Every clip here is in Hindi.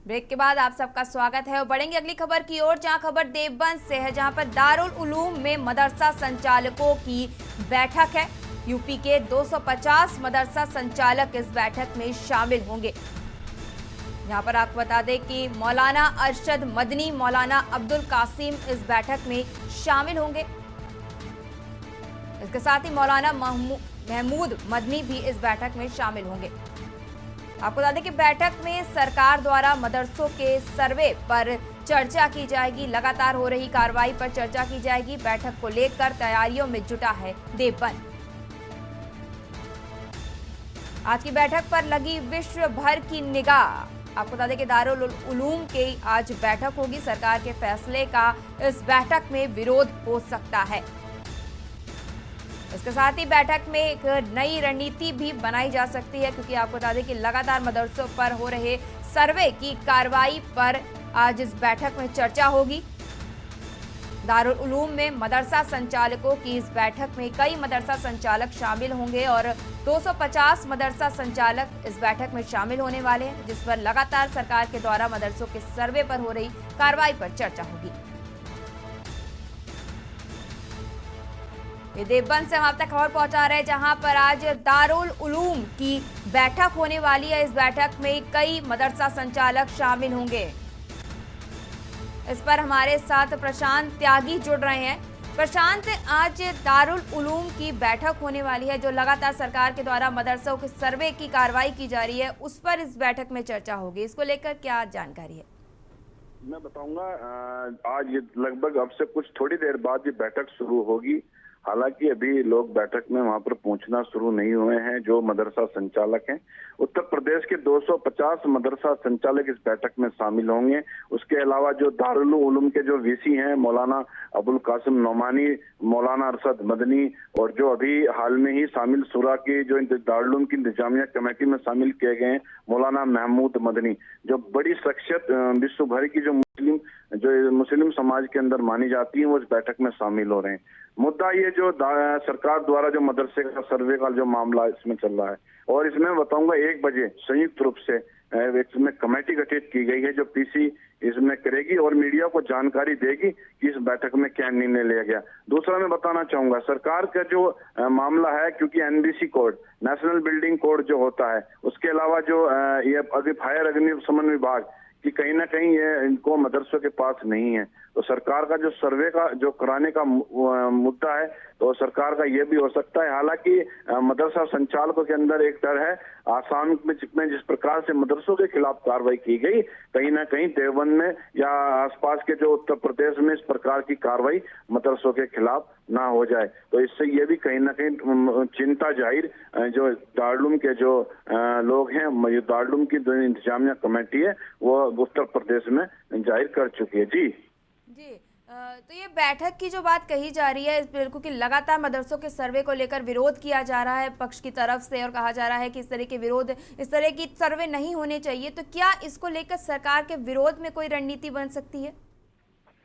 ब्रेक के बाद आप सबका स्वागत है और बढ़ेंगे अगली खबर की ओर, जहां खबर देवबंद से है, जहां पर दारुल उलूम में मदरसा संचालकों की बैठक है। यूपी के 250 मदरसा संचालक इस बैठक में शामिल होंगे। यहां पर आपको बता दें कि मौलाना अरशद मदनी, मौलाना अब्दुल कासिम इस बैठक में शामिल होंगे। इसके साथ ही मौलाना महमूद मदनी भी इस बैठक में शामिल होंगे। आपको बता दें कि बैठक में सरकार द्वारा मदरसों के सर्वे पर चर्चा की जाएगी। लगातार हो रही कार्रवाई पर चर्चा की जाएगी। बैठक को लेकर तैयारियों में जुटा है देवबंद। आज की बैठक पर लगी विश्व भर की निगाह। आपको बता दें कि दारुल उलूम की आज बैठक होगी। सरकार के फैसले का इस बैठक में विरोध हो सकता है। इसके साथ ही बैठक में एक नई रणनीति भी बनाई जा सकती है, क्योंकि आपको बता दें कि लगातार मदरसों पर हो रहे सर्वे की कार्रवाई पर आज इस बैठक में चर्चा होगी। दारुल उलूम में मदरसा संचालकों की इस बैठक में कई मदरसा संचालक शामिल होंगे और 250 मदरसा संचालक इस बैठक में शामिल होने वाले हैं, जिस पर लगातार सरकार के द्वारा मदरसों के सर्वे पर हो रही कार्रवाई पर चर्चा होगी। ये देवबंद से हम आप तक खबर पहुंचा रहे हैं, जहां पर आज दारुल उलूम की बैठक होने वाली है। इस बैठक में कई मदरसा संचालक शामिल होंगे। इस पर हमारे साथ प्रशांत त्यागी जुड़ रहे हैं। प्रशांत, आज दारुल उलूम की बैठक होने वाली है, जो लगातार सरकार के द्वारा मदरसों के सर्वे की कार्रवाई की जा रही है, उस पर इस बैठक में चर्चा होगी। इसको लेकर क्या जानकारी है? मैं बताऊंगा, आज ये लगभग अब से कुछ थोड़ी देर बाद ये बैठक शुरू होगी। हालांकि अभी लोग बैठक में वहां पर पहुंचना शुरू नहीं हुए हैं, जो मदरसा संचालक हैं। उत्तर प्रदेश के 250 मदरसा संचालक इस बैठक में शामिल होंगे। उसके अलावा जो दारुल उलूम के जो वीसी हैं, मौलाना अबुल कासिम नोमानी, मौलाना अरशद मदनी, और जो अभी हाल में ही शामिल शुरा की जो दारुल उलूम की इंतजामिया कमेटी में शामिल किए गए हैं, मौलाना महमूद मदनी, जो बड़ी शख्सियत विश्व भर की जो मुस्लिम समाज के अंदर मानी जाती है, वो इस बैठक में शामिल हो रहे हैं। मुद्दा ये जो सरकार द्वारा जो मदरसे का सर्वे का जो मामला इसमें चल रहा है, और इसमें बताऊंगा 1 बजे संयुक्त रूप से इसमें कमेटी गठित की गई है, जो पीसी इसमें करेगी और मीडिया को जानकारी देगी कि इस बैठक में क्या निर्णय लिया गया। दूसरा मैं बताना चाहूंगा, सरकार का जो मामला है, क्योंकि NBC code, national building code जो होता है, उसके अलावा जो ये फायर अग्निशमन विभाग कि कहीं ना कहीं ये इनको मदरसों के पास नहीं है, तो सरकार का जो सर्वे का जो कराने का मुद्दा है, तो सरकार का ये भी हो सकता है। हालांकि मदरसा संचालकों के अंदर एक डर है, आसाम में जिस प्रकार से मदरसों के खिलाफ कार्रवाई की गई, कहीं ना कहीं देवबंद में या आसपास के जो उत्तर प्रदेश में इस प्रकार की कार्रवाई मदरसों के खिलाफ ना हो जाए, तो इससे ये भी कहीं ना कहीं चिंता जाहिर जो दारुल उलूम के जो लोग हैं, दारुल उलूम की जो इंतजामिया कमेटी है, वो उत्तर प्रदेश में जाहिर कर चुकी है। जी, तो ये बैठक की जो बात कही जा रही है, बिल्कुल कि लगातार मदरसों के सर्वे को लेकर विरोध किया जा रहा है पक्ष की तरफ से, और कहा जा रहा है कि इस तरह की सर्वे नहीं होने चाहिए, तो क्या इसको लेकर सरकार के विरोध में कोई रणनीति बन सकती है?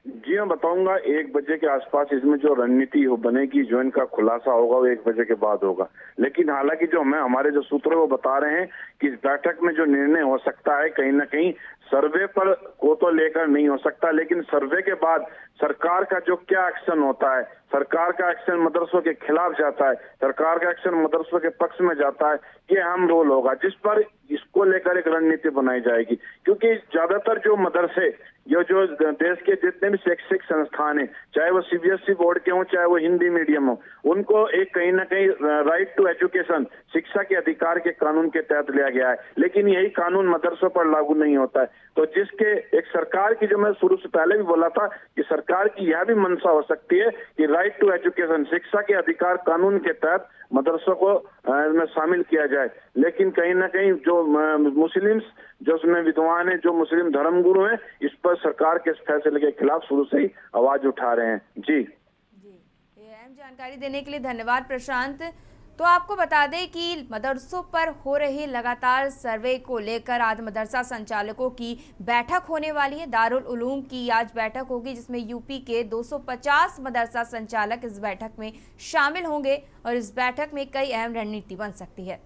जी, मैं बताऊंगा 1 बजे के आसपास इसमें जो रणनीति बनेगी, जो इनका खुलासा होगा, वो 1 बजे के बाद होगा। लेकिन हालांकि जो हमारे जो सूत्र वो बता रहे हैं कि इस बैठक में जो निर्णय हो सकता है, कहीं ना कहीं सर्वे पर को तो लेकर नहीं हो सकता, लेकिन सर्वे के बाद सरकार का जो क्या एक्शन होता है, सरकार का एक्शन मदरसों के खिलाफ जाता है, सरकार का एक्शन मदरसों के पक्ष में जाता है, ये अहम रोल होगा, जिस पर इसको लेकर एक रणनीति बनाई जाएगी। क्योंकि ज्यादातर जो मदरसे जो देश के जितने भी शैक्षिक संस्थान हैं, चाहे वो सीबीएसई बोर्ड के हों, चाहे वो हिंदी मीडियम हो, उनको एक कहीं ना कहीं राइट टू एजुकेशन, शिक्षा के अधिकार के कानून के तहत लिया गया है, लेकिन यही कानून मदरसों पर लागू नहीं होता है। तो जिसके एक सरकार की, जो मैं शुरू से पहले भी बोला था कि सरकार की यह भी मंशा हो सकती है कि राइट टू एजुकेशन, शिक्षा के अधिकार कानून के तहत मदरसों को में शामिल किया जाए। लेकिन कहीं ना कहीं जो मुस्लिम्स जो उसमें विद्वान है, जो मुस्लिम धर्मगुरु हैं, इस पर सरकार के फैसले के खिलाफ शुरू से ही आवाज उठा रहे हैं। जी, ये अहम जानकारी देने के लिए धन्यवाद प्रशांत। तो आपको बता दें कि मदरसों पर हो रही लगातार सर्वे को लेकर आज मदरसा संचालकों की बैठक होने वाली है। दारुल उलूम की आज बैठक होगी, जिसमें यूपी के 250 मदरसा संचालक इस बैठक में शामिल होंगे और इस बैठक में कई अहम रणनीति बन सकती है।